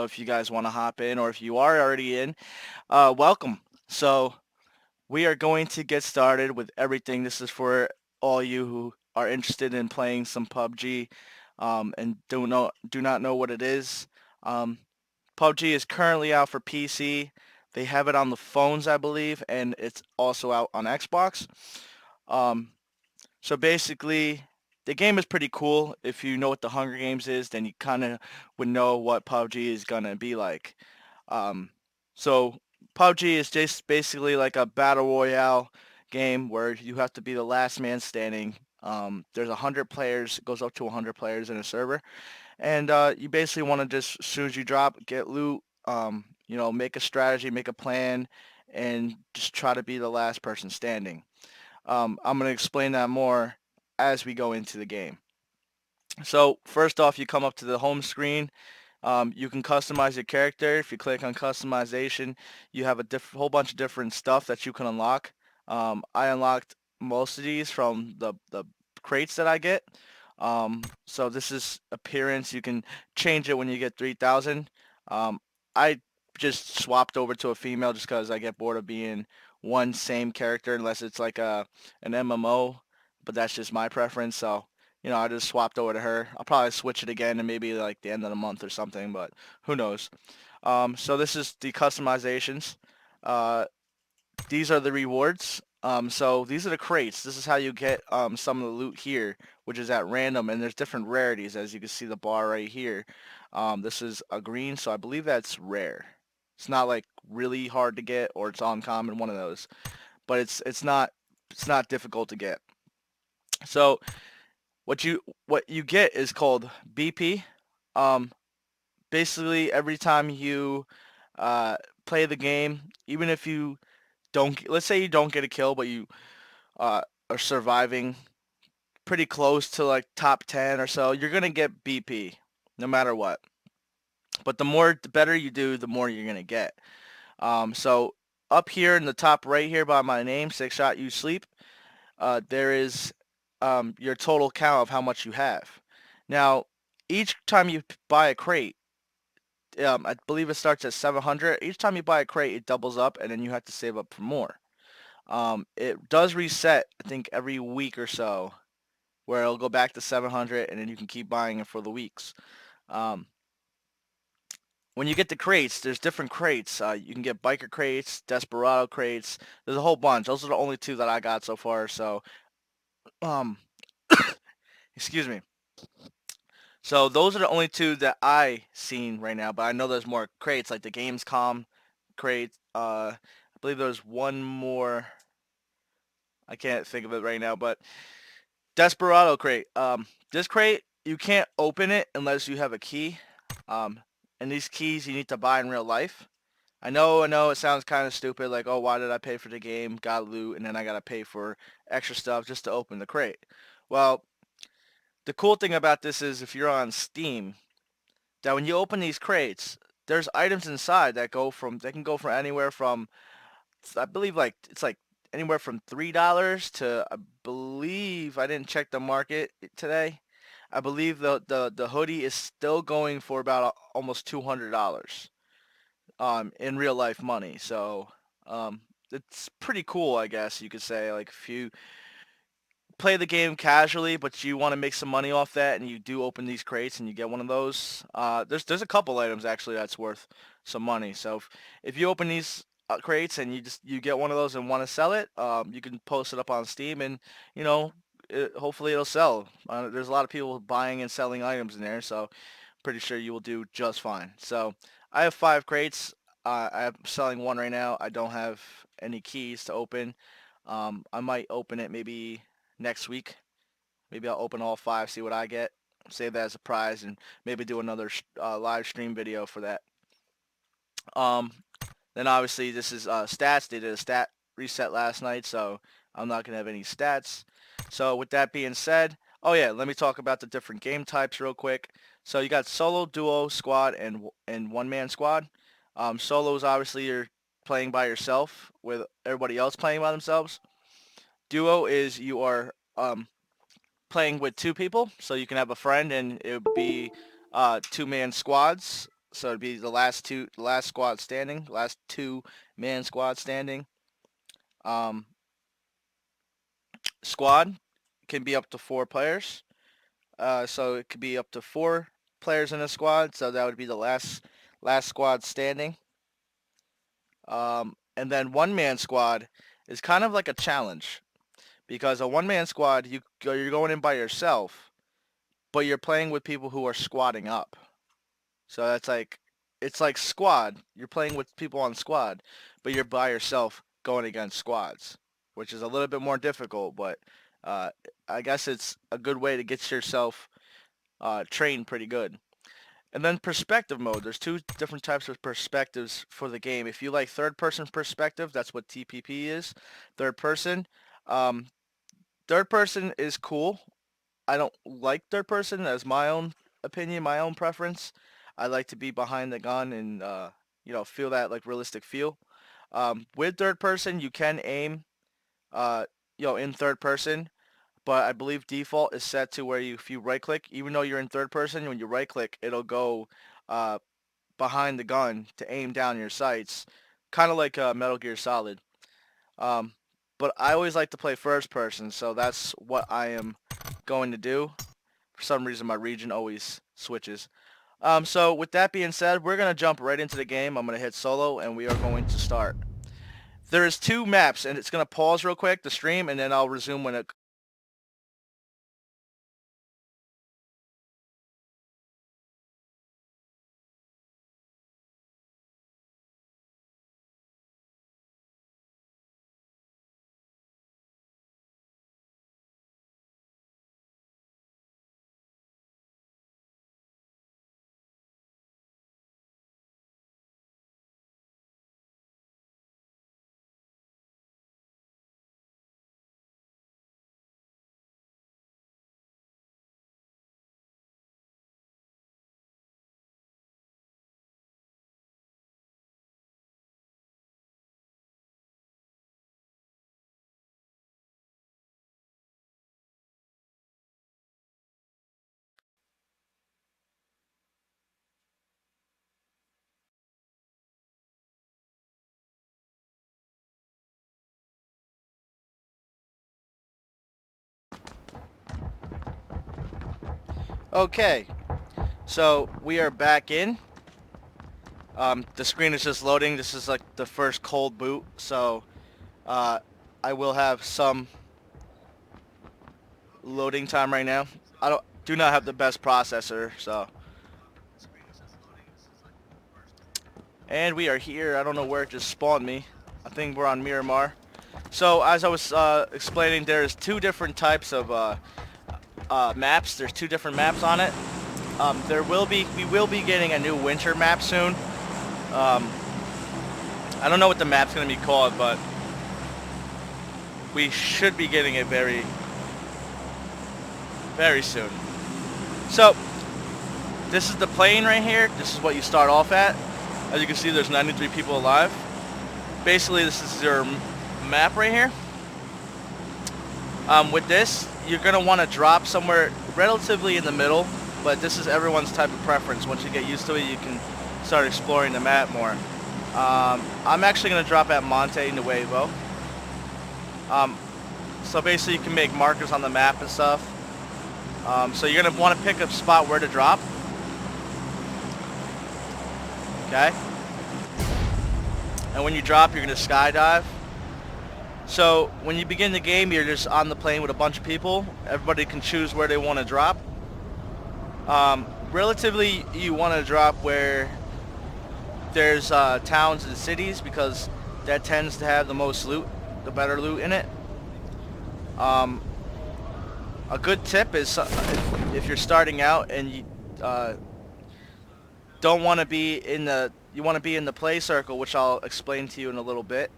if you guys want to hop in, or if you are already in, welcome. So we are going to get started with everything. This is for all you who are interested in playing some PUBG, and do not know what it is. Um, PUBG is currently out for PC. They have it on the phones, I believe, and it's also out on Xbox. Um, so basically, the game is pretty cool. If you know what the Hunger Games is, then you kind of would know what PUBG is gonna be like. Um, so PUBG is just basically like a battle royale game where you have to be the last man standing. There's 100 players, it goes up to 100 players in a server, and you basically want to just as soon as you drop, get loot. Make a strategy, make a plan, and just try to be the last person standing. I'm going to explain that more as we go into the game. So first off, you come up to the home screen. You can customize your character. If you click on customization, you have a whole bunch of different stuff that you can unlock. I unlocked most of these from the crates that I get. So this is appearance. You can change it when you get 3,000. I just swapped over to a female just because I get bored of being one same character unless it's like an MMO, but that's just my preference. So I just swapped over to her. I'll probably switch it again and maybe like the end of the month or something, but who knows. So this is the customizations. Uh, these are the rewards. So these are the crates. This is how you get some of the loot here, which is at random, and there's different rarities, as you can see the bar right here. This is a green, so I believe that's rare. It's not like really hard to get, or it's uncommon, one of those. But it's not difficult to get. So what you get is called BP. Um, Basically, every time you uh, play the game, even if you don't, let's say you don't get a kill, but you uh, are surviving pretty close to like top 10 or so, you're gonna get BP no matter what. But the better you do, the more you're gonna get. So up here in the top right here by my name, Six Shot You Sleep, there is your total count of how much you have. Now, each time you buy a crate, I believe it starts at 700. Each time you buy a crate, it doubles up, and then you have to save up for more. It does reset, I think, every week or so, where it'll go back to 700, and then you can keep buying it for the weeks. Um, when you get the crates, there's different crates. You can get biker crates, desperado crates. There's a whole bunch. Those are the only two that I got so far. So, um, excuse me. So those are the only two that I seen right now. But I know there's more crates, like the Gamescom crate. I believe there's one more. I can't think of it right now, but Desperado crate. This crate you can't open it unless you have a key. Um, and these keys you need to buy in real life. I know, it sounds kind of stupid, like, oh, why did I pay for the game, got loot, and then I gotta pay for extra stuff just to open the crate. Well, the cool thing about this is if you're on Steam, that when you open these crates, there's items inside they can go from anywhere from, I believe, like it's like anywhere from $3 to, I believe, I didn't check the market today. I believe the hoodie is still going for about almost $200 in real life money. So it's pretty cool, I guess you could say. Like if you play the game casually, but you want to make some money off that, and you do open these crates and you get one of those. There's a couple items actually that's worth some money. So if you open these crates and you get one of those and want to sell it, you can post it up on Steam, and you know hopefully it'll sell. There's a lot of people buying and selling items in there, so pretty sure you will do just fine. So I have 5 crates. I'm selling one right now. I don't have any keys to open. I might open it maybe next week. Maybe I'll open all 5, see what I get, save that as a prize, and maybe do another live stream video for that. Um, then obviously this is stats. They did a stat reset last night, so I'm not gonna have any stats. So with that being said, oh yeah, let me talk about the different game types real quick. So you got solo, duo, squad, and one-man squad. Solo is obviously you're playing by yourself with everybody else playing by themselves. Duo is you are playing with 2 people, so you can have a friend, and it would be 2-man squads. So it'd be the last squad standing, last two-man squad standing. Um, Squad can be up to 4 players. So it could be up to 4 players in a squad. So that would be the last squad standing. And then one-man squad is kind of like a challenge because a one-man squad you're going in by yourself, but you're playing with people who are squatting up. So that's like it's like squad. You're playing with people on squad, but you're by yourself going against squads, which is a little bit more difficult. But uh, I guess it's a good way to get yourself trained pretty good. And then perspective mode. There's 2 different types of perspectives for the game. If you like third-person perspective, that's what TPP is. Third person. Um, Third person is cool. I don't like third person as my own opinion, my own preference. I like to be behind the gun and feel that like realistic feel. With third person, you can aim uh, in third person, but I believe default is set to where if you right click, even though you're in third person, when you right click, it'll go uh, behind the gun to aim down your sights, kind of like Metal Gear Solid. Um, but I always like to play first person, so that's what I am going to do. For some reason, my region always switches. So with that being said, we're going to jump right into the game. I'm going to hit solo, and we are going to start. There is 2 maps, and it's going to pause real quick, the stream, and then I'll resume when it... Okay, so we are back in. The screen is just loading. This is like the first cold boot, so uh, I will have some loading time right now. I do not have the best processor, so... And we are here. I don't know where it just spawned me. I think we're on Miramar. So as I was explaining, there's 2 different types of maps. There's 2 different maps on it. We will be getting a new winter map soon. I don't know what the map's going to be called, but we should be getting it very, very soon. So this is the plane right here. This is what you start off at. As you can see, there's 93 people alive. Basically, this is your map right here. With this, you're going to want to drop somewhere relatively in the middle, but this is everyone's type of preference. Once you get used to it, you can start exploring the map more. I'm actually going to drop at Monte Nuevo. So basically, you can make markers on the map and stuff. So you're going to want to pick a spot where to drop. Okay? And when you drop, you're going to skydive. So when you begin the game, you're just on the plane with a bunch of people. Everybody can choose where they want to drop. Relatively, you want to drop where there's towns and cities because that tends to have the most loot, the better loot in it. A good tip is if you're starting out and you don't want to be you want to be in the play circle, which I'll explain to you in a little bit.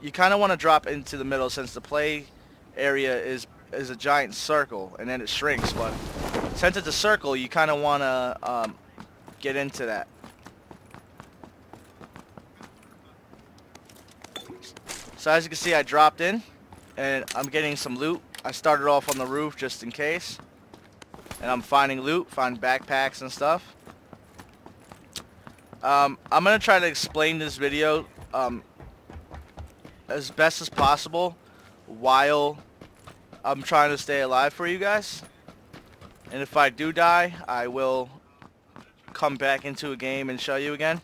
You kind of want to drop into the middle since the play area is a giant circle and then it shrinks. But since it's a circle, you kind of want to get into that. So as you can see, I dropped in and I'm getting some loot. I started off on the roof just in case. And I'm finding loot, finding backpacks and stuff. I'm gonna try to explain this video as best as possible while I'm trying to stay alive for you guys. And if I do die, I will come back into a game and show you again.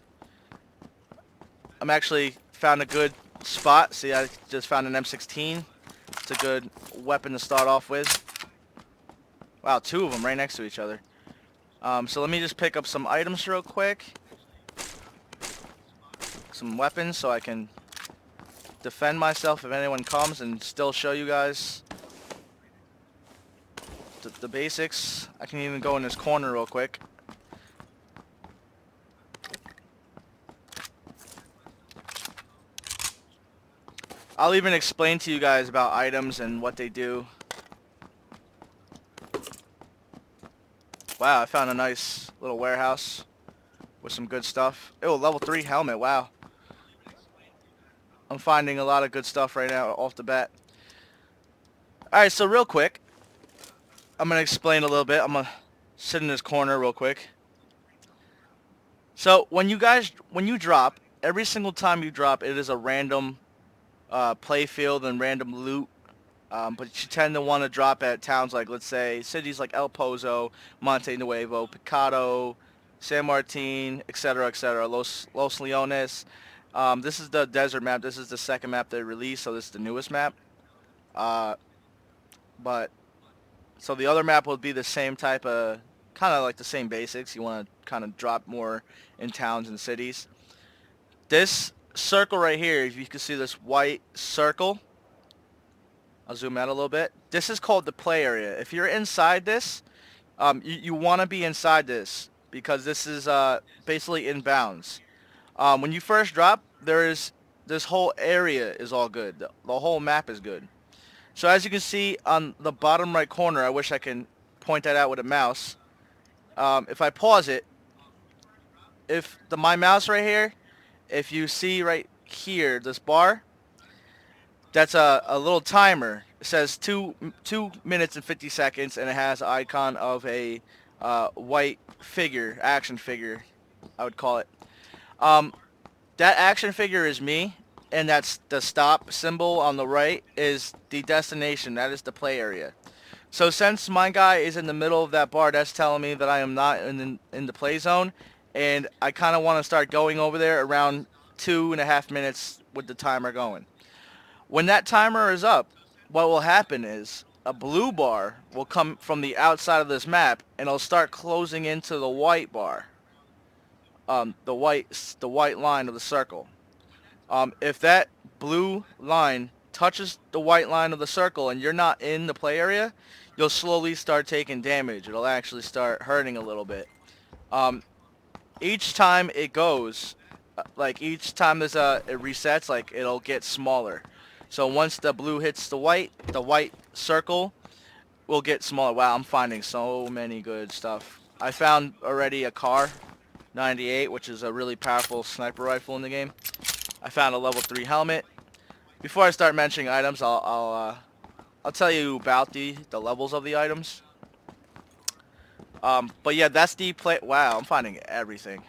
I'm actually found a good spot. See, I just found an M16. It's a good weapon to start off with. Wow, two of them right next to each other. So let me just pick up some items real quick. Some weapons so I can defend myself if anyone comes and still show you guys the basics. I can even go in this corner real quick. I'll even explain to you guys about items and what they do. Wow, I found a nice little warehouse with some good stuff. Oh, level 3 helmet, wow. I'm finding a lot of good stuff right now off the bat. Alright, so real quick, I'm going to explain a little bit. I'm going to sit in this corner real quick. So, when you drop, every single time you drop, it is a random play field and random loot. But you tend to want to drop at towns like, let's say, cities like El Pozo, Monte Nuevo, Picado, San Martin, etc., Los Leones. This is the desert map. This is the second map they released, so this is the newest map. But so the other map will be the same type of, kind of like the same basics. You want to kind of drop more in towns and cities. This circle right here, if you can see this white circle, I'll zoom out a little bit. This is called the play area. If you're inside this, you want to be inside this because this is basically in bounds. When you first drop, this whole area is all good. The whole map is good. So as you can see on the bottom right corner, I wish I can point that out with a mouse. If I pause it, if my mouse right here, if you see right here, this bar, that's a little timer. It says 2 minutes and 50 seconds, and it has an icon of a white figure, action figure, I would call it. That action figure is me, and that's the stop symbol on the right is the destination. That is the play area. So since my guy is in the middle of that bar, that's telling me that I am not in the play zone, and I kind of want to start going over there around 2.5 minutes with the timer going. When that timer is up, what will happen is a blue bar will come from the outside of this map, and it'll start closing into the white bar, the white line of the circle. If that blue line touches the white line of the circle and you're not in the play area, you'll slowly start taking damage. It'll actually start hurting a little bit. Each time it goes, like each time it resets, like it'll get smaller. So once the blue hits the white circle will get smaller. Wow, I'm finding so many good stuff. I found already a Car 98, which is a really powerful sniper rifle in the game. I found a level 3 helmet. Before I start mentioning items, I'll tell you about the levels of the items. But yeah, that's the play. Wow, I'm finding everything.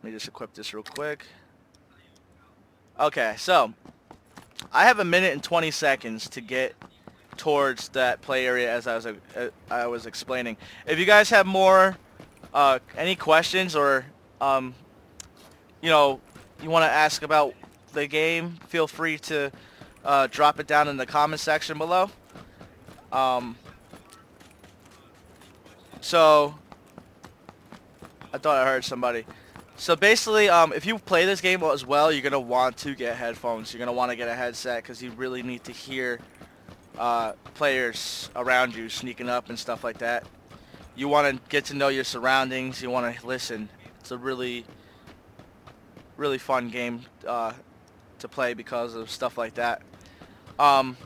Let me just equip this real quick. Okay, so I have 1 minute and 20 seconds to get towards that play area as I was explaining. If you guys have more any questions or you want to ask about the game, feel free to drop it down in the comment section below. So I thought I heard somebody. So basically, if you play this game as well, you're going to want to get headphones. You're going to want to get a headset because you really need to hear players around you sneaking up and stuff like that. You want to get to know your surroundings. You want to listen. It's a really, really fun game to play because of stuff like that. Alright,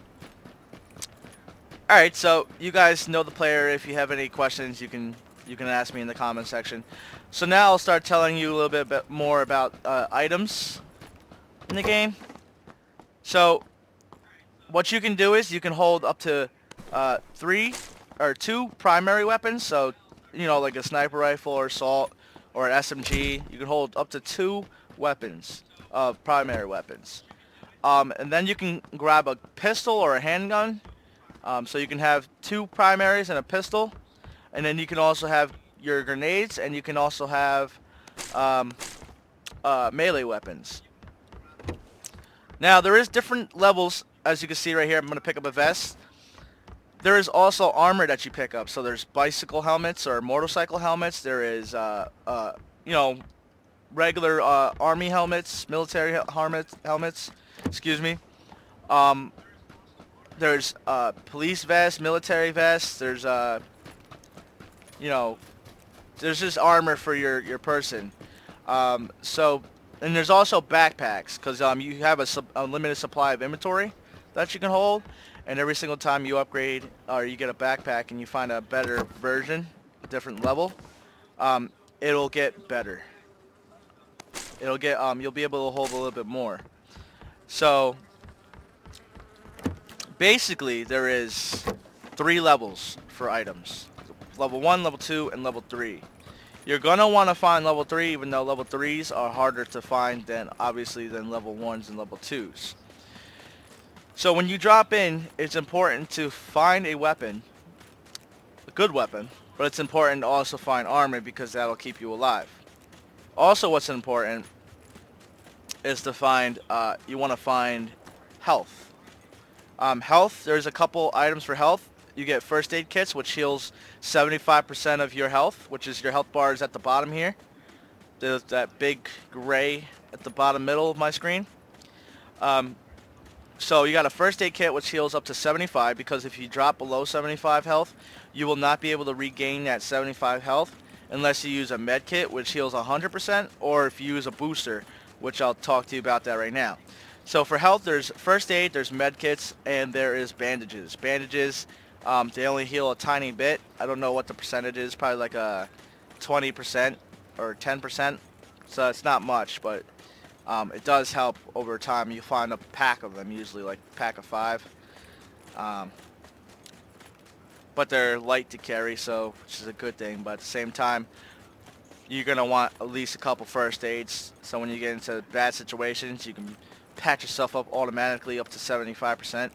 so you guys know the player. If you have any questions, you can ask me in the comment section. So now I'll start telling you a little bit more about items in the game. So what you can do is you can hold up to 2 primary weapons. So like a sniper rifle or assault or an SMG, you can hold up to 2 weapons, primary weapons. And then you can grab a pistol or a handgun. So you can have 2 primaries and a pistol, and then you can also have your grenades, and you can also have um, melee weapons. Now there is different levels, as you can see right here. I'm gonna pick up a vest. There is also armor that you pick up. So there's bicycle helmets or motorcycle helmets. There is you know regular army helmets, military helmets. Excuse me. Um, there's police vests, military vests. There's you know there's just armor for your person. So, and there's also backpacks, because you have a limited supply of inventory that you can hold, and every single time you upgrade or you get a backpack and you find a better version, a different level, um, it'll get better. You'll be able to hold a little bit more. So basically, there is 3 levels for items: level 1, level 2, and level 3. You're gonna want to find level 3, even though level 3s are harder to find than obviously than level 1s and level 2s. So when you drop in, it's important to find a weapon, a good weapon, but it's important to also find armor, because that'll keep you alive. Also, what's important is to find, you want to find health. Health, there's a couple items for health. You get first aid kits, which heals 75% of your health, which is your health bars at the bottom here. There's that big gray at the bottom middle of my screen. Um, so you got a first aid kit, which heals up to 75, because if you drop below 75 health, you will not be able to regain that 75 health unless you use a med kit, which heals 100%, or if you use a booster, which I'll talk to you about that right now. So for health, there's first aid, there's med kits, and there is bandages. Bandages, they only heal a tiny bit. I don't know what the percentage is, probably like a 20% or 10%. So it's not much, but it does help over time. You find a pack of them, usually like a pack of 5. Um, but they're light to carry, so which is a good thing. But at the same time, you're going to want at least a couple first aids, so when you get into bad situations, you can patch yourself up automatically up to 75%.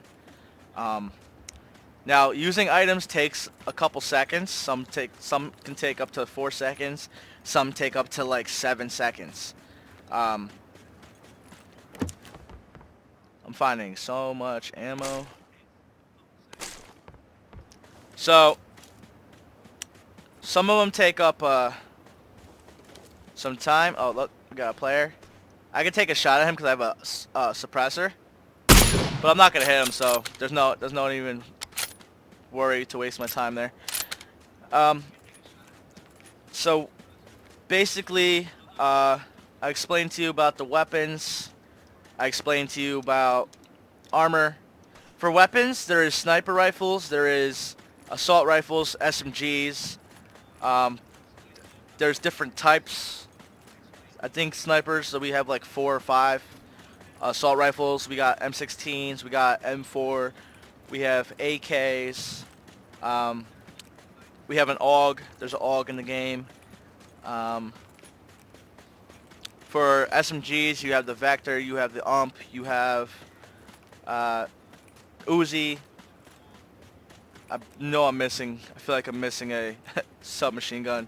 Now, using items takes a couple seconds. Some can take up to 4 seconds. Some take up to like 7 seconds. I'm finding so much ammo. So, some of them take up some time. Oh, look, we got a player. I can take a shot at him because I have a suppressor, but I'm not gonna hit him, so there's no even worry to waste my time there. So basically, I explained to you about the weapons. I explained to you about armor. For weapons, there is sniper rifles, there is assault rifles, SMGs. There's different types. I think snipers, so we have like 4 or 5. Assault rifles, we got M16s, we got M4, we have AKs. We have an AUG. There's an AUG in the game. For SMGs, you have the Vector, you have the UMP, you have Uzi. I know I feel like I'm missing a submachine gun.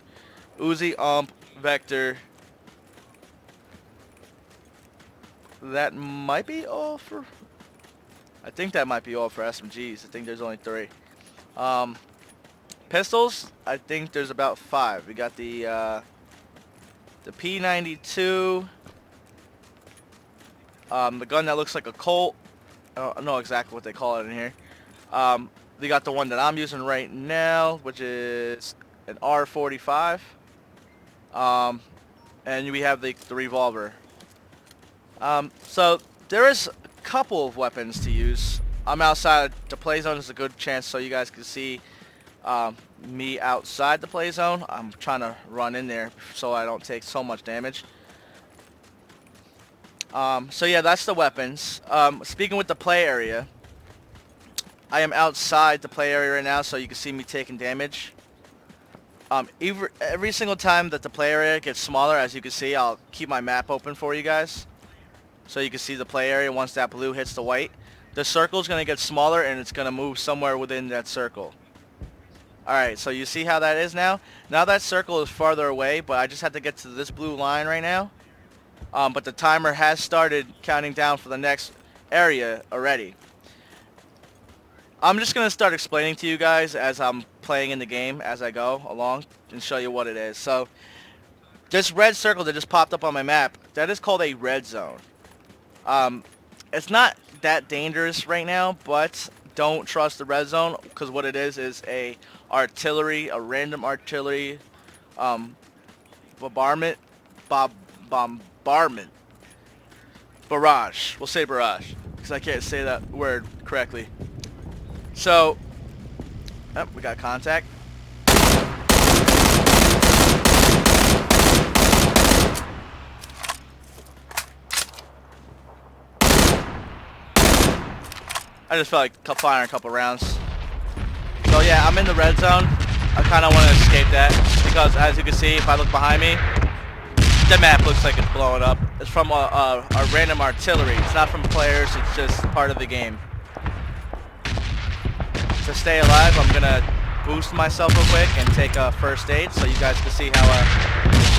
Uzi, UMP, Vector. That might be all for... I think that might be all for SMGs. I think there's only 3. Pistols, I think there's about 5. We got the P92. The gun that looks like a Colt. I don't know exactly what they call it in here. We got the one that I'm using right now, which is an R45. And we have the revolver. So there is a couple of weapons to use. I'm outside the play zone. Is a good chance so you guys can see me outside the play zone. I'm trying to run in there so I don't take so much damage. So yeah, that's the weapons. Speaking with the play area, I am outside the play area right now, so you can see me taking damage. Every single time that the play area gets smaller, as you can see, I'll keep my map open for you guys, so you can see the play area once that blue hits the white. The circle's gonna get smaller and it's gonna move somewhere within that circle. Alright, so you see how that is now? Now that circle is farther away, but I just have to get to this blue line right now. But the timer has started counting down for the next area already. I'm just going to start explaining to you guys as I'm playing in the game as I go along and show you what it is. So, this red circle that just popped up on my map, that is called a red zone. It's not that dangerous right now, but don't trust the red zone, because what it is a random artillery bombardment, barrage. We'll say barrage, because I can't say that word correctly. So, oh, we got contact. I just felt like firing a couple rounds. So yeah, I'm in the red zone. I kind of want to escape that, because as you can see, if I look behind me, the map looks like it's blowing up. It's from a random artillery. It's not from players, it's just part of the game. To stay alive, I'm going to boost myself real quick and take a first aid so you guys can see how a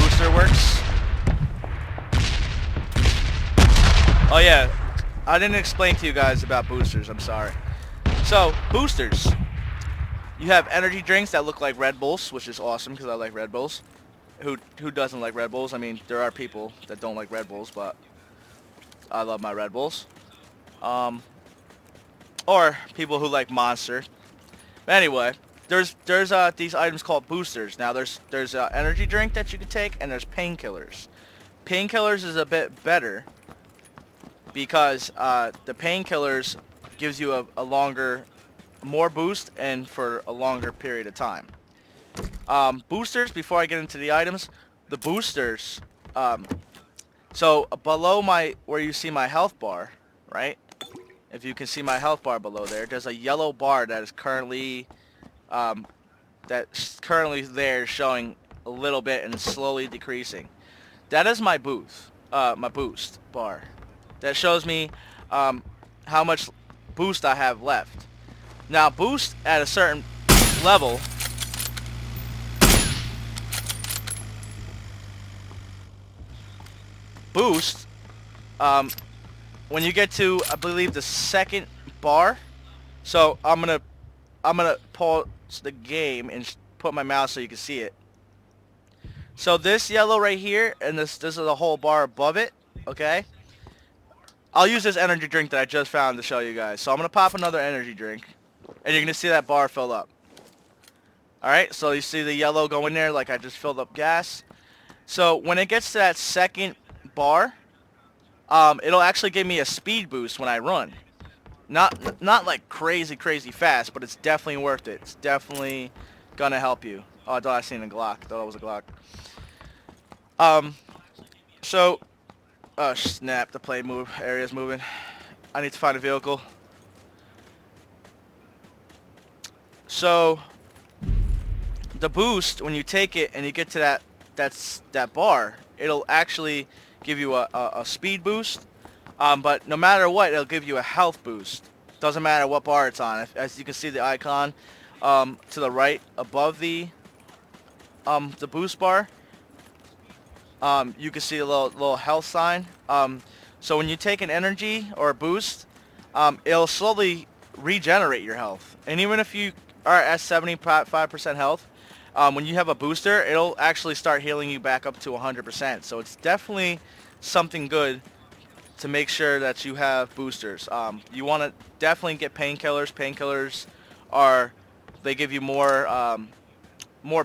booster works. Oh yeah, I didn't explain to you guys about boosters, I'm sorry. So, boosters. You have energy drinks that look like Red Bulls, which is awesome because I like Red Bulls. Who doesn't like Red Bulls? I mean, there are people that don't like Red Bulls, but I love my Red Bulls. Or people who like Monster. But anyway, there's these items called boosters. Now there's energy drink that you can take, and there's painkillers. Painkillers is a bit better because the painkillers gives you more boost and for a longer period of time. Boosters, before I get into the items, the boosters, so below where you see my health bar, right? If you can see my health bar below there's a yellow bar that is currently there showing a little bit and slowly decreasing. That is my boost bar. That shows me how much boost I have left. Now boost at a certain level when you get to, I believe, the second bar. So I'm gonna pause the game and put my mouse so you can see it. So this yellow right here, and this is a whole bar above it. Okay. I'll use this energy drink that I just found to show you guys. So I'm gonna pop another energy drink, and you're gonna see that bar fill up. All right. So you see the yellow go in there like I just filled up gas. So when it gets to that second bar, it'll actually give me a speed boost when I run. Not like crazy fast, but it's definitely worth it. It's definitely gonna help you. Oh, I thought I seen a Glock. I thought it was a Glock. So, oh snap! The play area's moving. I need to find a vehicle. So, the boost, when you take it and you get to that bar, it'll actually give you a speed boost. But no matter what, it'll give you a health boost. Doesn't matter what bar it's on. As you can see the icon to the right above the boost bar, you can see a little health sign. So when you take an energy or a boost, it'll slowly regenerate your health. And even if you are at 75% health, when you have a booster, it'll actually start healing you back up to 100%. So it's definitely something good to make sure that you have boosters. You want to definitely get painkillers. Painkillers they give you more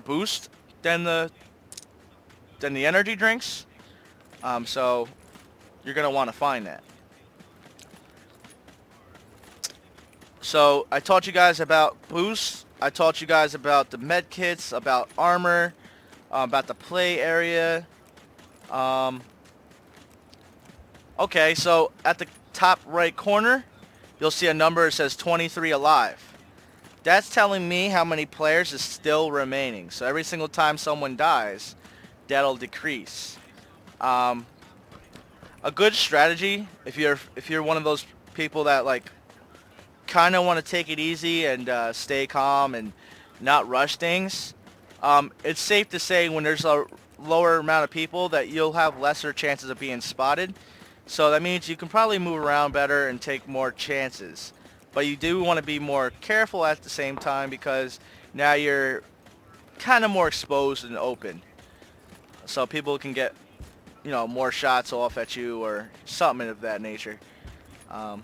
boost than the energy drinks. So you're gonna want to find that. So I taught you guys about boosts. I taught you guys about the med kits, about armor, about the play area. Okay, so at the top right corner, you'll see a number that says 23 alive. That's telling me how many players is still remaining. So every single time someone dies, that'll decrease. Um, a good strategy if you're one of those people that like kind of want to take it easy and stay calm and not rush things. It's safe to say when there's a lower amount of people that you'll have lesser chances of being spotted. So that means you can probably move around better and take more chances. But you do want to be more careful at the same time because now you're kind of more exposed and open. So people can get, more shots off at you or something of that nature. Um,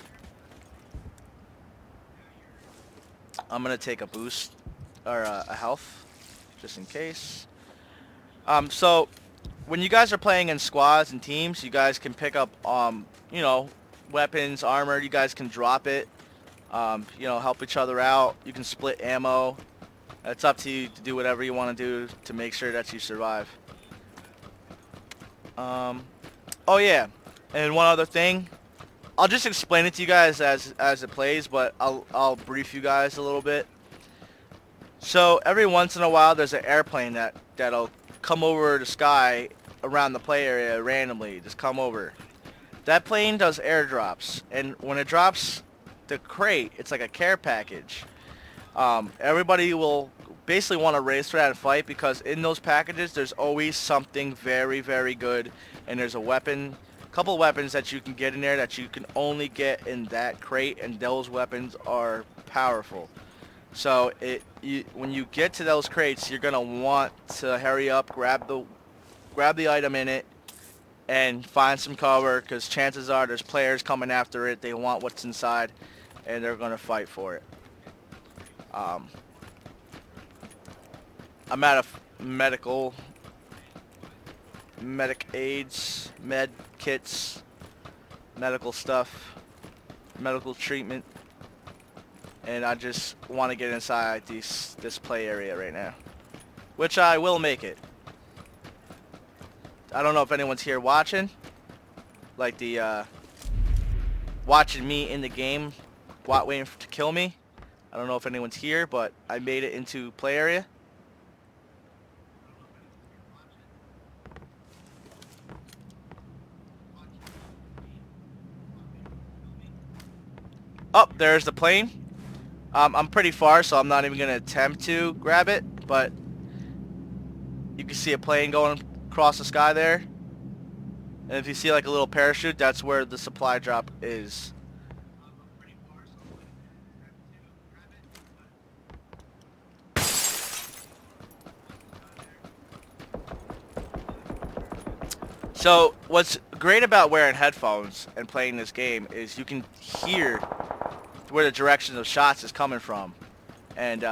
I'm going to take a boost or a health just in case. So when you guys are playing in squads and teams, you guys can pick up, weapons, armor. You guys can drop it. Help each other out. You can split ammo. It's up to you to do whatever you want to do to make sure that you survive. Oh yeah, and one other thing. I'll just explain it to you guys as it plays, but I'll brief you guys a little bit. So every once in a while, there's an airplane that'll come over the sky around the play area randomly. Just come over. That plane does airdrops, and when it drops the crate, it's like a care package. Everybody will basically want to race for that fight because in those packages, there's always something very, very good, and there's a couple weapons that you can get in there that you can only get in that crate, and those weapons are powerful. So when you get to those crates, you're gonna want to hurry up, grab the item in it, and find some cover because chances are there's players coming after it. They want what's inside, and they're gonna fight for it. Um, I'm out of medic aids, med kits, medical stuff, medical treatment, and I just want to get inside this play area right now, which I will make it. I don't know if anyone's here watching, like watching me in the game, waiting to kill me. I don't know if anyone's here, but I made it into play area. Oh, there's the plane. I'm pretty far, so I'm not even going to attempt to grab it, but you can see a plane going across the sky there. And if you see like a little parachute, that's where the supply drop is. So what's great about wearing headphones and playing this game is you can hear where the direction of shots is coming from. And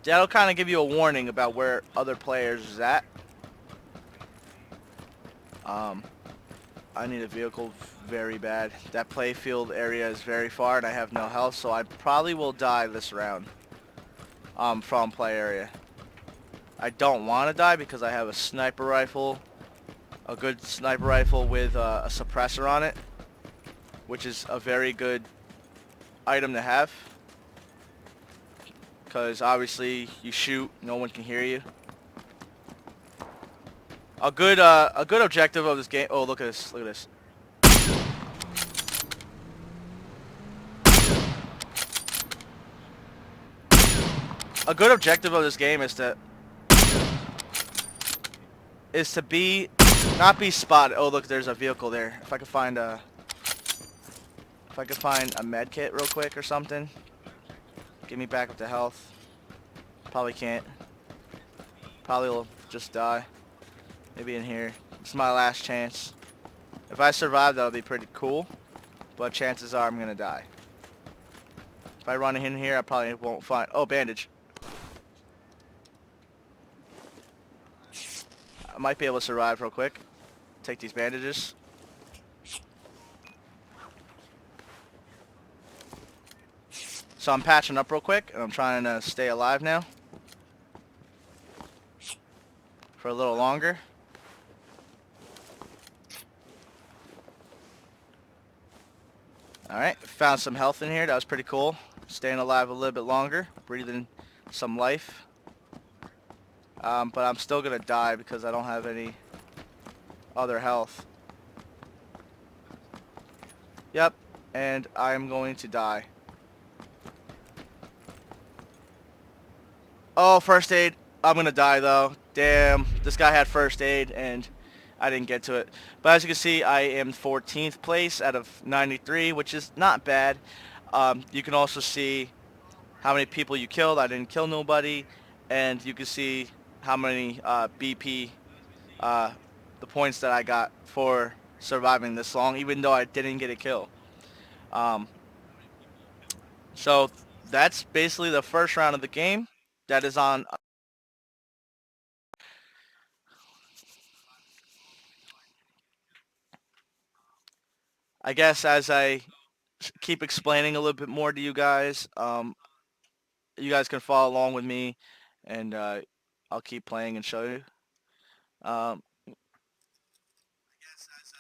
that'll kind of give you a warning about where other players is at. I need a vehicle very bad. That playfield area is very far and I have no health, so I probably will die this round from play area. I don't want to die because I have a sniper rifle, a good sniper rifle with a suppressor on it, which is a very good item to have. Because obviously you shoot, no one can hear you. A good objective of this game. Oh, look at this! Look at this. A good objective of this game is to not be spotted. Oh, look, there's a vehicle there. If I could find a med kit real quick or something, get me back up to health. Probably can't. Probably will just die. Maybe in here. It's my last chance. If I survive, that'll be pretty cool. But chances are I'm gonna die. If I run in here, I probably won't find. Oh, bandage. I might be able to survive real quick. Take these bandages. So I'm patching up real quick, and I'm trying to stay alive now for a little longer. Alright, found some health in here. That was pretty cool. staying alive a little bit longer, breathing some life. But I'm still gonna die because I don't have any other health. Yep, and I'm going to die. Oh, first aid. I'm gonna die though. Damn, this guy had first aid and I didn't get to it. But as you can see, I am 14th place out of 93, which is not bad. You can also see how many people you killed. I didn't kill nobody. And you can see how many BP, uh, the points that I got for surviving this long, even though I didn't get a kill. Um, so that's basically the first round of the game. That is on. I guess as I keep explaining a little bit more to you guys can follow along with me, and I'll keep playing and show you. Um,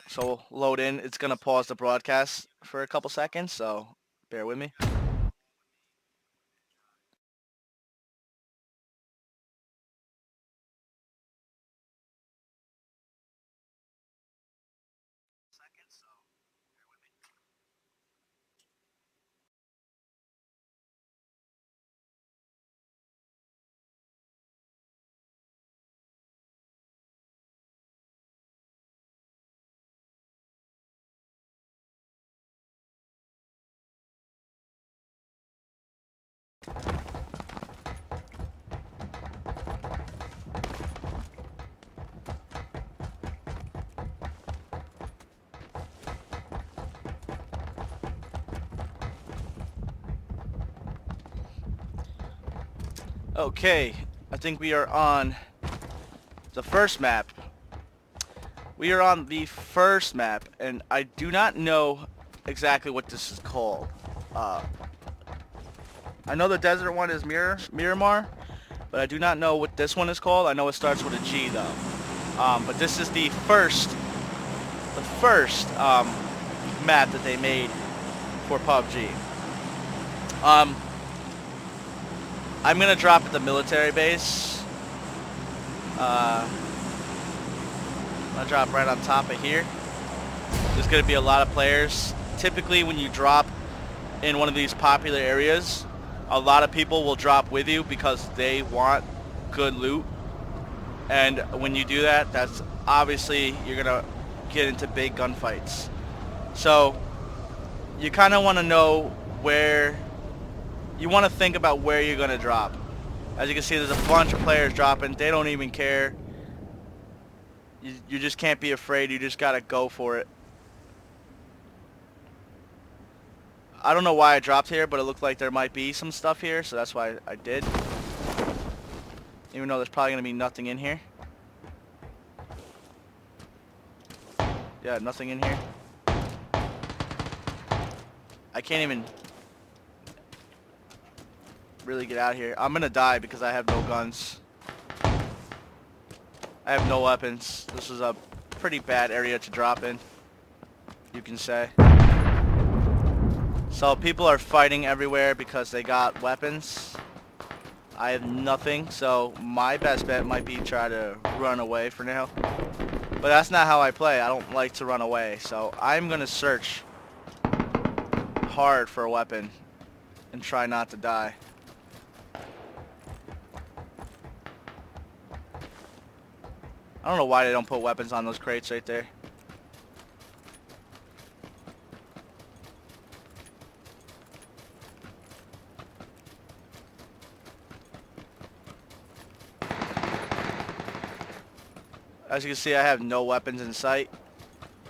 so we'll load in. It's gonna pause the broadcast for a couple seconds, so bear with me. Okay, I think we are on the first map. We are on the first map, and I do not know exactly what this is called. Uh, I know the desert one is Miramar, but I do not know what this one is called. I know it starts with a G though. But this is the first map that they made for PUBG. Um, I'm gonna drop at the military base. I'm gonna drop right on top of here. There's gonna be a lot of players. Typically, when you drop in one of these popular areas, a lot of people will drop with you because they want good loot. And when you do that, that's obviously you're gonna get into big gunfights. So you kind of want to know where you want to think about where you're gonna drop. As you can see, there's a bunch of players dropping. They don't even care. You just can't be afraid. You just gotta go for it. I don't know why I dropped here, but it looked like there might be some stuff here, so that's why I did. Even though there's probably gonna be nothing in here. Yeah, nothing in here. I can't even really get out here. I'm gonna die because I have no guns. I have no weapons. This is a pretty bad area to drop in, you can say. So people are fighting everywhere because they got weapons. I have nothing, so my best bet might be try to run away for now. But that's not how I play. I don't like to run away, so I'm gonna search hard for a weapon and try not to die. I don't know why they don't put weapons on those crates right there. As you can see, I have no weapons in sight.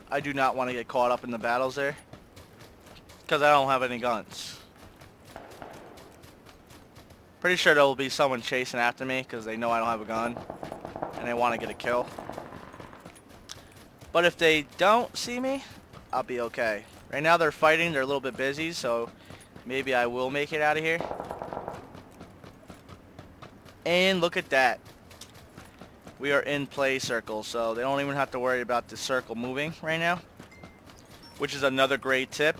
I do not want to get caught up in the battles there because I don't have any guns. Pretty sure there will be someone chasing after me because they know I don't have a gun and they want to get a kill. But if they don't see me, I'll be okay. Right now they're fighting. They're a little bit busy, so maybe I will make it out of here. And look at that. We are in play circle, so they don't even have to worry about the circle moving right now, which is another great tip.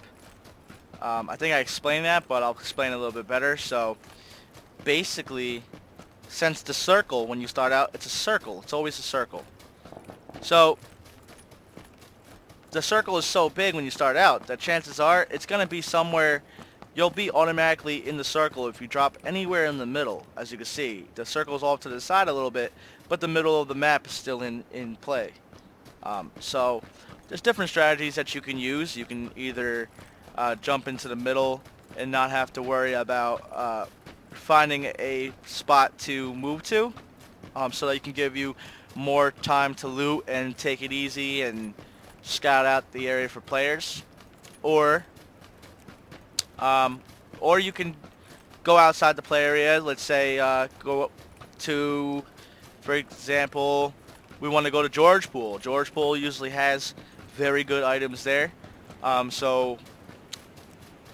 I think I explained that, but I'll explain it a little bit better. So basically, since the circle, when you start out, it's a circle. It's always a circle. So the circle is so big when you start out that chances are it's going to be somewhere you'll be automatically in the circle if you drop anywhere in the middle. As you can see, the circle's off to the side a little bit, but the middle of the map is still in play. So there's different strategies that you can use. You can either jump into the middle and not have to worry about finding a spot to move to, so that you can give you more time to loot and take it easy and scout out the area for players, or or you can go outside the play area. Let's say go to, for example, we want to go to George Pool. George Pool usually has very good items there, so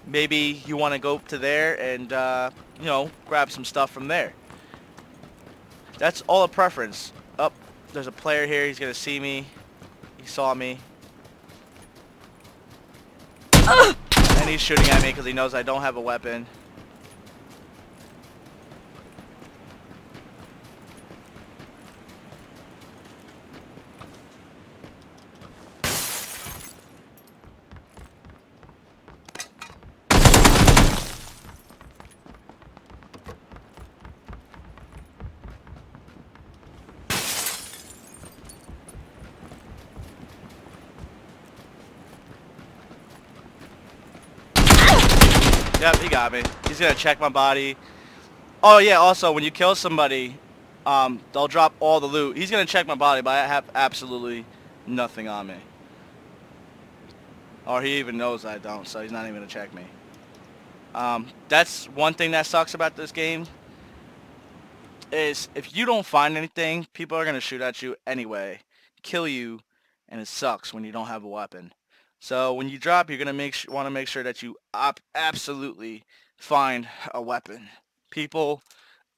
maybe you want to go to there and you know, grab some stuff from there. That's all a preference. Up, there's a player here. He's gonna see me. He saw me. And he's shooting at me because he knows I don't have a weapon. Yep, he got me. He's gonna check my body. Oh yeah, also when you kill somebody, they'll drop all the loot. He's gonna check my body, but I have absolutely nothing on me. Or he even knows I don't, so he's not even gonna check me. That's one thing that sucks about this game, is if you don't find anything, people are gonna shoot at you anyway, kill you, and it sucks when you don't have a weapon. So when you drop, you're gonna want to make sure that you absolutely find a weapon. People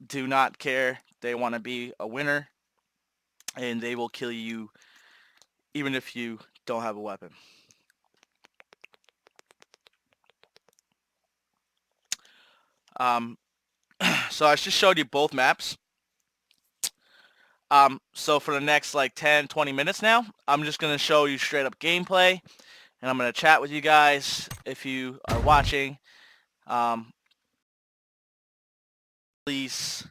do not care. They want to be a winner, and they will kill you even if you don't have a weapon. Um, so I just showed you both maps. So for the next like 10, 20 minutes now, I'm just gonna show you straight up gameplay, and I'm gonna chat with you guys if you are watching. Please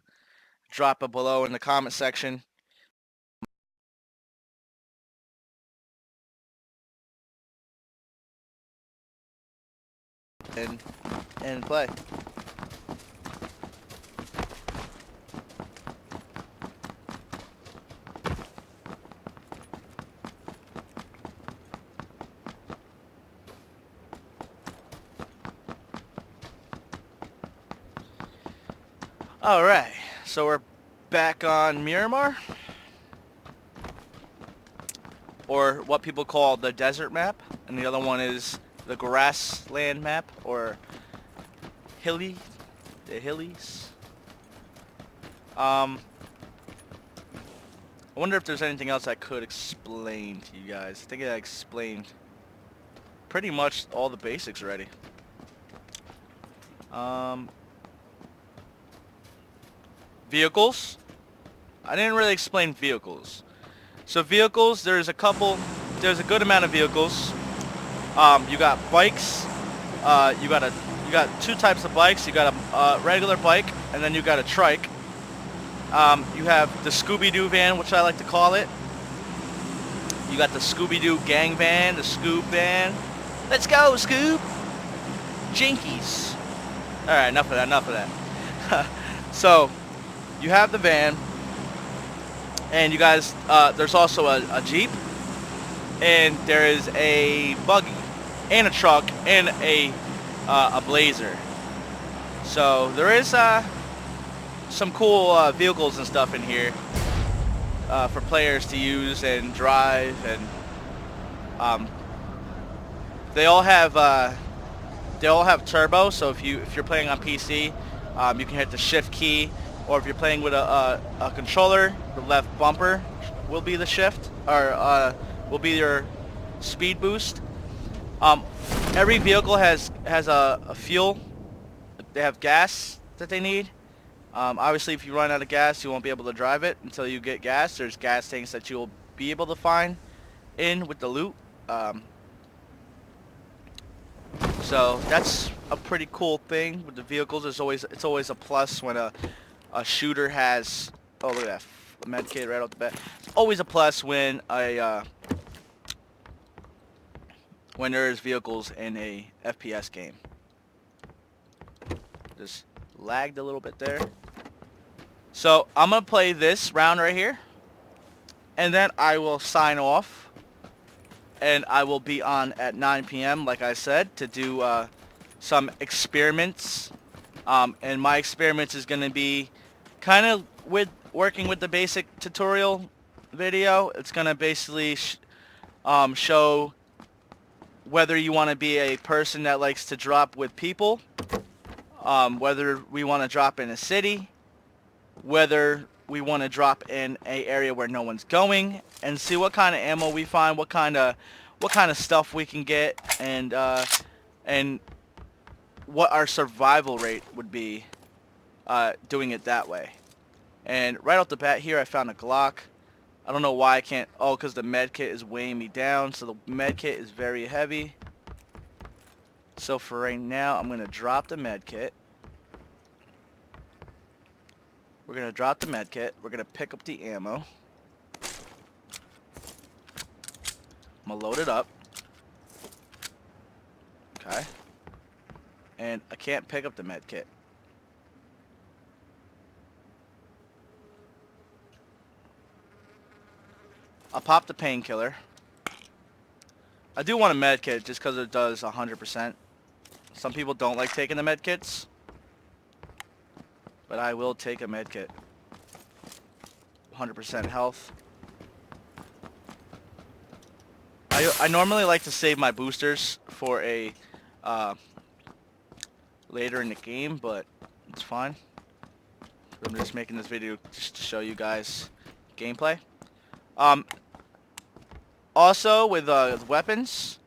drop it below in the comment section. And play. Alright, so we're back on Miramar, or what people call the desert map, and the other one is the grassland map, or the hillies. I wonder if there's anything else I could explain to you guys. I think I explained pretty much all the basics already. Vehicles. I didn't really explain vehicles. So vehicles, there's a good amount of vehicles. You got bikes. You got two types of bikes. You got a regular bike, and then you got a trike. You have the Scooby-Doo van, which I like to call it. You got the Scooby-Doo gang van, the Scoob van. Let's go, Scoob! Jinkies. Alright, enough of that. So, you have the van, and you guys, there's also a Jeep, and there is a buggy, and a truck, and a Blazer. So there is some cool vehicles and stuff in here for players to use and drive, and they all have turbo. So if you're playing on PC, you can hit the shift key, or if you're playing with a controller, the left bumper will be the shift, or will be your speed boost. Every vehicle has a fuel. They have gas that they need. Obviously, if you run out of gas, you won't be able to drive it until you get gas. There's gas tanks that you will be able to find in with the loot. Um, so that's a pretty cool thing with the vehicles. It's always a plus when a shooter has. Oh, look at that, a med kit right off the bat. It's always a plus when when there's vehicles in a FPS game. Just lagged a little bit there. So I'm gonna play this round right here, and then I will sign off, and I will be on at 9 p.m. like I said, to do some experiments. And my experiments is gonna be kind of with working with the basic tutorial video. It's gonna basically show whether you want to be a person that likes to drop with people, whether we want to drop in a city, whether we want to drop in a area where no one's going, and see what kind of ammo we find, what kind of stuff we can get, and what our survival rate would be doing it that way. And right off the bat here, I found a Glock. I don't know why I can't. Oh, because the med kit is weighing me down. So the med kit is very heavy. So for right now, I'm going to drop the med kit. We're going to drop the med kit. We're going to pick up the ammo. I'm going to load it up. Okay. And I can't pick up the med kit. I'll pop the painkiller. I do want a med kit just because it does 100%. Some people don't like taking the med kits, but I will take a med kit. 100% health. I normally like to save my boosters for a later in the game, but it's fine. I'm just making this video just to show you guys gameplay. Also, with weapons,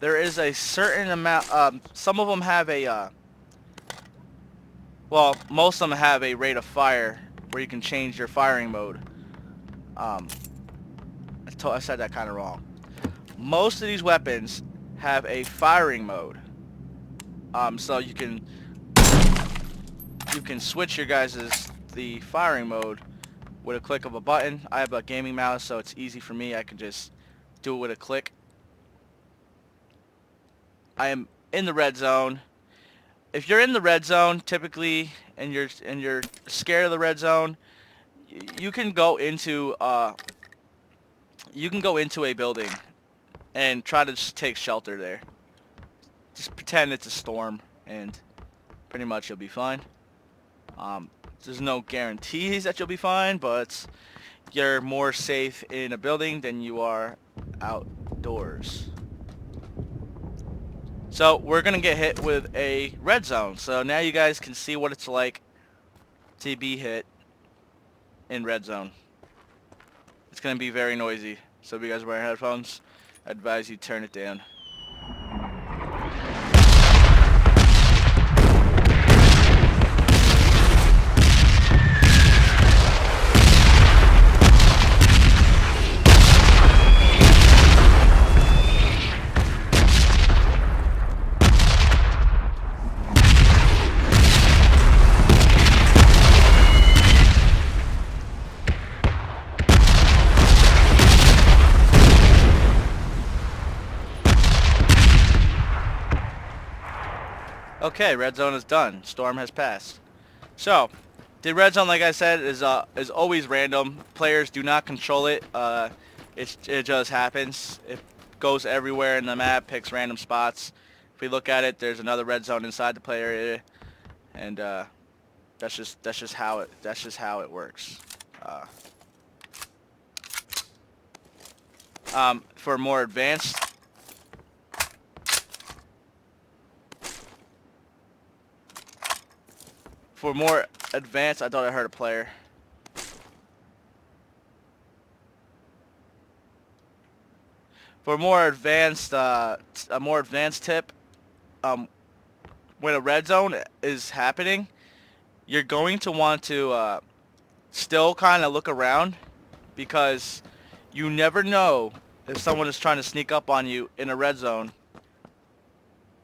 there is a certain amount. Some of them have a. Well, most of them have a rate of fire where you can change your firing mode. I said that kind of wrong. Most of these weapons have a firing mode. So you can switch your the firing mode with a click of a button. I have a gaming mouse, so it's easy for me. I can just do it with a click. I am in the red zone. If you're in the red zone, typically, and you're scared of the red zone, you can go into a building and try to just take shelter there. Just pretend it's a storm, and pretty much you'll be fine. There's no guarantees that you'll be fine, but you're more safe in a building than you are outdoors. So we're going to get hit with a red zone. So now you guys can see what it's like to be hit in red zone. It's going to be very noisy. So if you guys are wearing headphones, I advise you turn it down. Okay, red zone is done. Storm has passed. So, the red zone, like I said, is always random. Players do not control it. It just happens. It goes everywhere in the map, picks random spots. If we look at it, there's another red zone inside the player area, and that's just how it works. For more advanced. I thought I heard a player. For a more advanced tip, um, when a red zone is happening, you're going to want to still kind of look around because you never know if someone is trying to sneak up on you in a red zone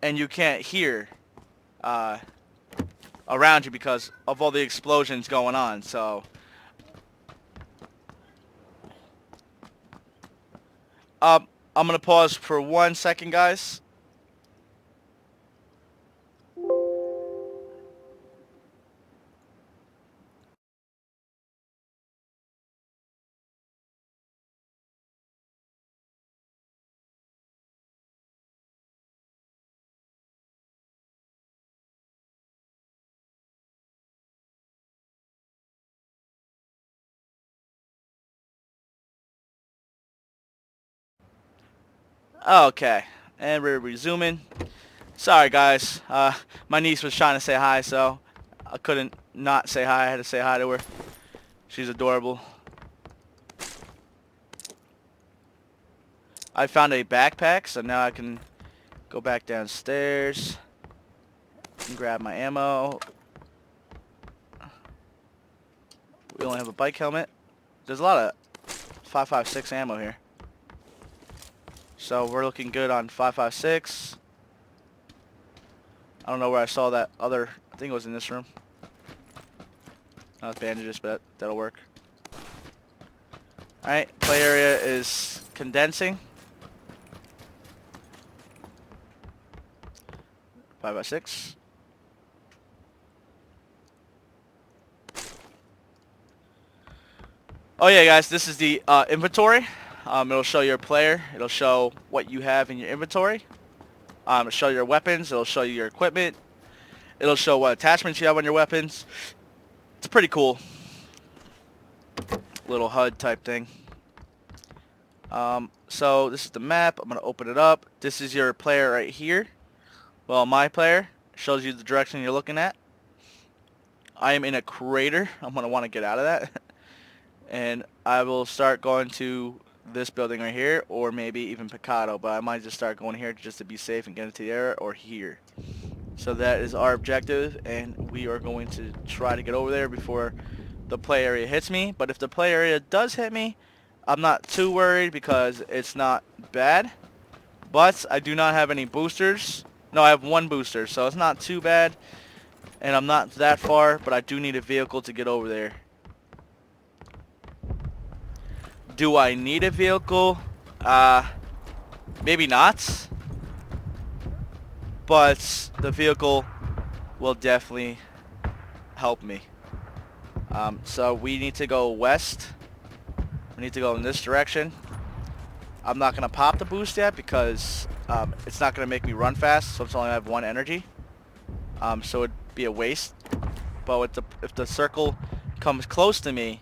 and you can't hear uh, around you because of all the explosions going on. So I'm going to pause for 1 second, guys. Okay, and we're resuming. Sorry, guys. My niece was trying to say hi, so I couldn't not say hi. I had to say hi to her. She's adorable. I found a backpack, so now I can go back downstairs and grab my ammo. We only have a bike helmet. There's a lot of 5.56 ammo here. So we're looking good on 5.56. I don't know where I saw that other, I think it was in this room. Not bandages, but that'll work. Alright, play area is condensing. 5.6. Oh yeah, guys, this is the inventory. It'll show your player. It'll show what you have in your inventory. It'll show your weapons. It'll show you your equipment. It'll show what attachments you have on your weapons. It's pretty cool. Little HUD type thing. So this is the map. I'm going to open it up. This is your player right here. Well, my player shows you the direction you're looking at. I am in a crater. I'm going to want to get out of that. And I will start going to this building right here, or maybe even Picado, but I might just start going here just to be safe and get into the area, or here. So that is our objective, and we are going to try to get over there before the play area hits me. But if the play area does hit me, I'm not too worried because it's not bad. But I do not have any boosters. No, I have one booster, so it's not too bad. And I'm not that far, but I do need a vehicle to get over there. Do I need a vehicle? Maybe not. But the vehicle will definitely help me. So we need to go west. We need to go in this direction. I'm not going to pop the boost yet because it's not going to make me run fast, so it's only have one energy. So it'd be a waste. But if the circle comes close to me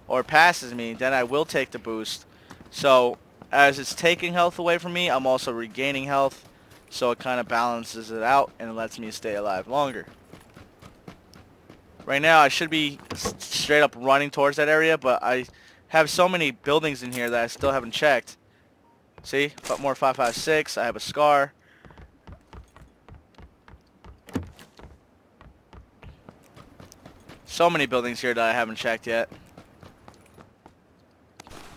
or passes me, then I will take the boost. So as it's taking health away from me, I'm also regaining health. So it kind of balances it out and lets me stay alive longer. Right now I should be straight up running towards that area, but I have so many buildings in here that I still haven't checked. See? More 5.56. I have a scar. So many buildings here that I haven't checked yet.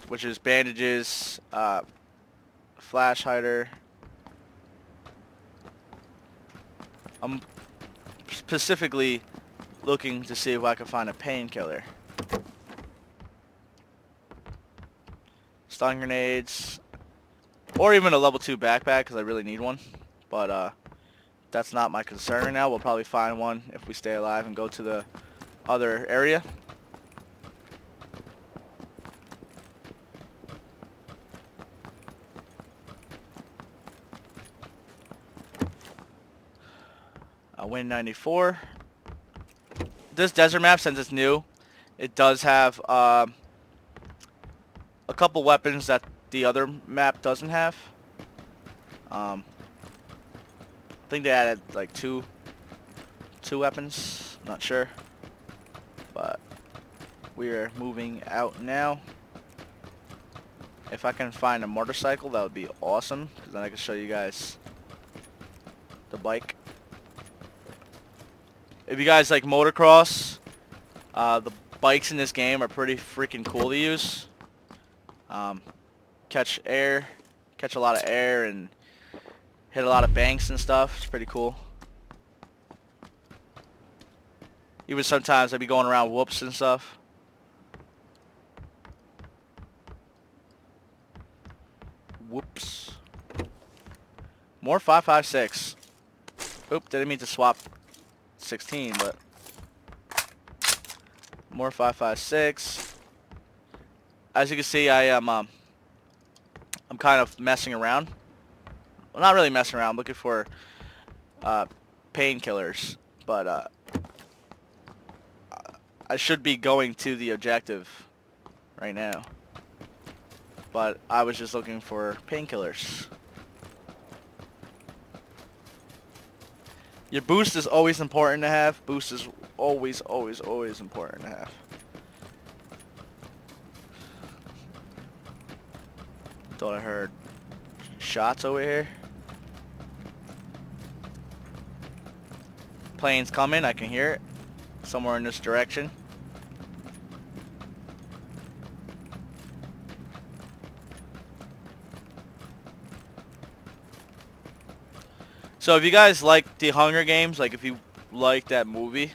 Which is bandages, flash hider. I'm specifically looking to see if I can find a painkiller. Stun grenades. Or even a level 2 backpack because I really need one. But that's not my concern right now. We'll probably find one if we stay alive and go to the other area. Win 94. This desert map, since it's new, it does have a couple weapons that the other map doesn't have. I think they added like two weapons. Not sure, but we are moving out now. If I can find a motorcycle, that would be awesome, because then I can show you guys the bike. If you guys like motocross, the bikes in this game are pretty freaking cool to use. Catch a lot of air, and hit a lot of banks and stuff. It's pretty cool. Even sometimes I'd be going around whoops and stuff. Whoops. More 5.56. Oop, didn't mean to swap 16, but more 5.56. As you can see, I'm kind of messing around. Well, not really messing around. I'm looking for painkillers, but I should be going to the objective right now. But I was just looking for painkillers. Your boost is always important to have. Boost is always, always, always important to have. Thought I heard shots over here. Plane's coming, I can hear it. Somewhere in this direction. So if you guys like the Hunger Games, like if you like that movie,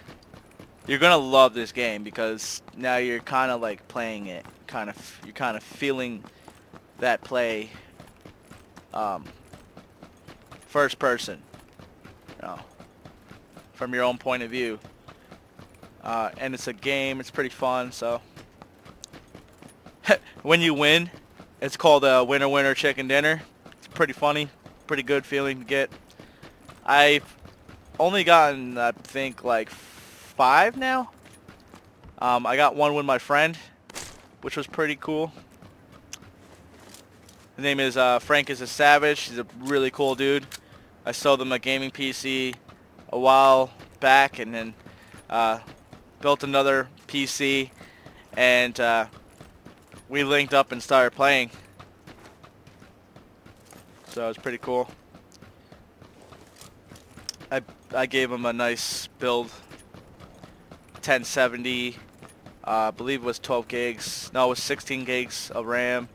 you're gonna love this game, because now you're kind of like playing it, you're kind of feeling that play, first person, you know, from your own point of view, and it's a game. It's pretty fun. So when you win, it's called a winner winner chicken dinner. It's pretty funny, pretty good feeling to get. I've only gotten, I think, like 5 now. I got one with my friend, which was pretty cool. His name is Frank is a Savage. He's a really cool dude. I sold him a gaming PC a while back, and then built another PC, and we linked up and started playing. So it was pretty cool. I gave him a nice build, 1070, I believe it was 12 gigs. No, it was 16 gigs of RAM.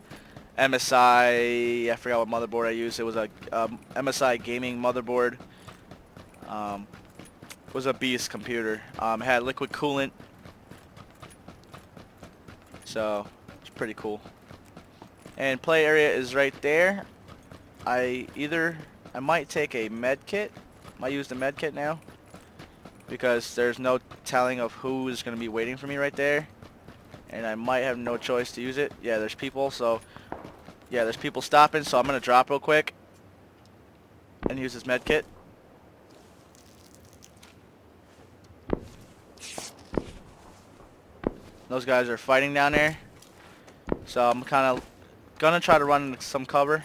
MSI, I forgot what motherboard I used. It was a MSI gaming motherboard. It was a beast computer. It had liquid coolant, so it's pretty cool. And play area is right there. I might take a med kit. Might use the med kit now, because there's no telling of who is going to be waiting for me right there, and I might have no choice to use it. Yeah, there's people. So yeah, there's people stopping. So I'm going to drop real quick and use this med kit. Those guys are fighting down there, so I'm kind of gonna try to run some cover.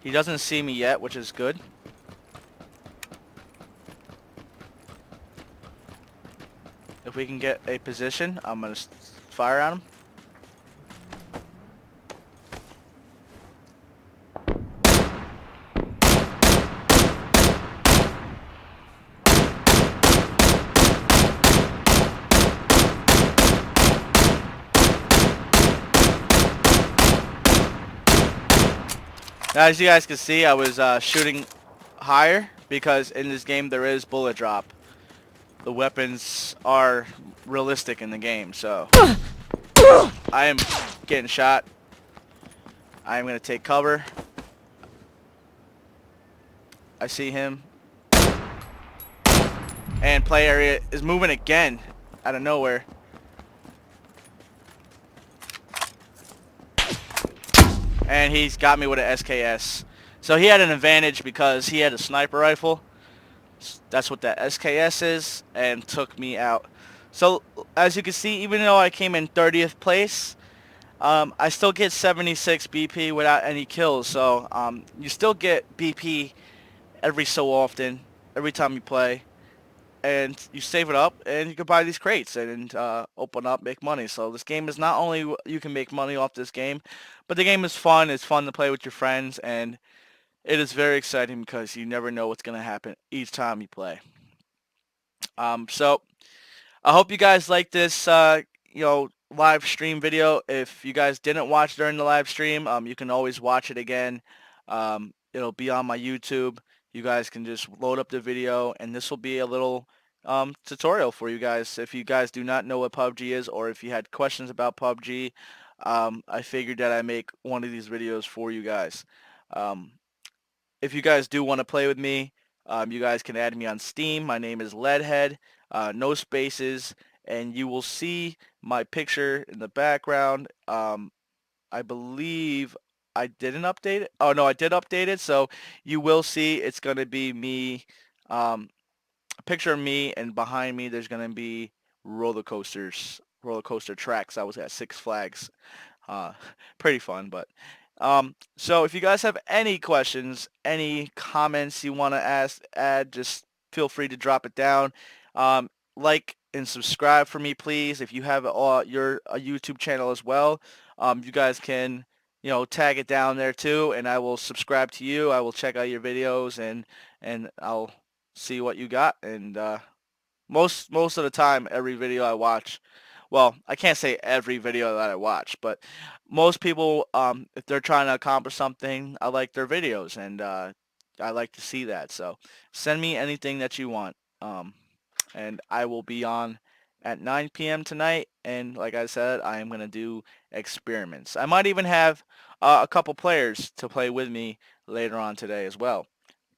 He doesn't see me yet, which is good. If we can get a position, I'm going to fire at him. Now, as you guys can see, I was shooting higher, because in this game there is bullet drop. The weapons are realistic in the game, so I am getting shot. I am going to take cover. I see him. And play area is moving again out of nowhere. And he's got me with an SKS. So he had an advantage because he had a sniper rifle. That's what that SKS is, and took me out. So as you can see, even though I came in 30th place, I still get 76 BP without any kills. So you still get BP every so often, every time you play. and you save it up, and you can buy these crates and open up, make money. So this game is not only you can make money off this game, but the game is fun. It's fun to play with your friends, and it is very exciting because you never know what's going to happen each time you play. So I hope you guys like this, live stream video. If you guys didn't watch during the live stream, you can always watch it again. It'll be on my YouTube. You guys can just load up the video, and this will be a little tutorial for you guys. If you guys do not know what Pubg is, or if you had questions about Pubg, I figured that I make one of these videos for you guys. Um, if you guys do want to play with me, you guys can add me on Steam. My name is Leadhead, no spaces, and you will see my picture in the background. I believe I didn't update it. Oh no, I did update it, so you will see it's going to be me, a picture of me, and behind me there's going to be roller coaster tracks. I was at Six Flags. Uh, Pretty fun, but so if you guys have any questions, any comments you want to add, just feel free to drop it down. Like and subscribe for me, please. If you have your a YouTube channel as well, you guys can tag it down there too, and I will subscribe to you. I will check out your videos and I'll see what you got. And most of the time, every video I watch, well, I can't say every video that I watch, but most people, if they're trying to accomplish something, I like their videos, and I like to see that. So send me anything that you want, and I will be on at 9 p.m. tonight. And like I said, I am gonna do experiments. I might even have a couple players to play with me later on today as well,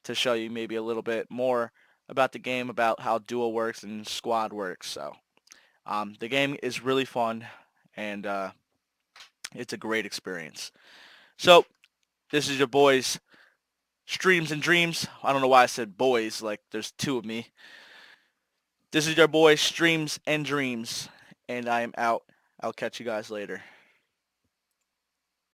to show you maybe a little bit more about the game, about how duo works and squad works. So the game is really fun, and it's a great experience. So this is your boys, Streams and Dreams. I don't know why I said boys, like there's two of me. This is your boy, Streams and Dreams, and I am out. I'll catch you guys later.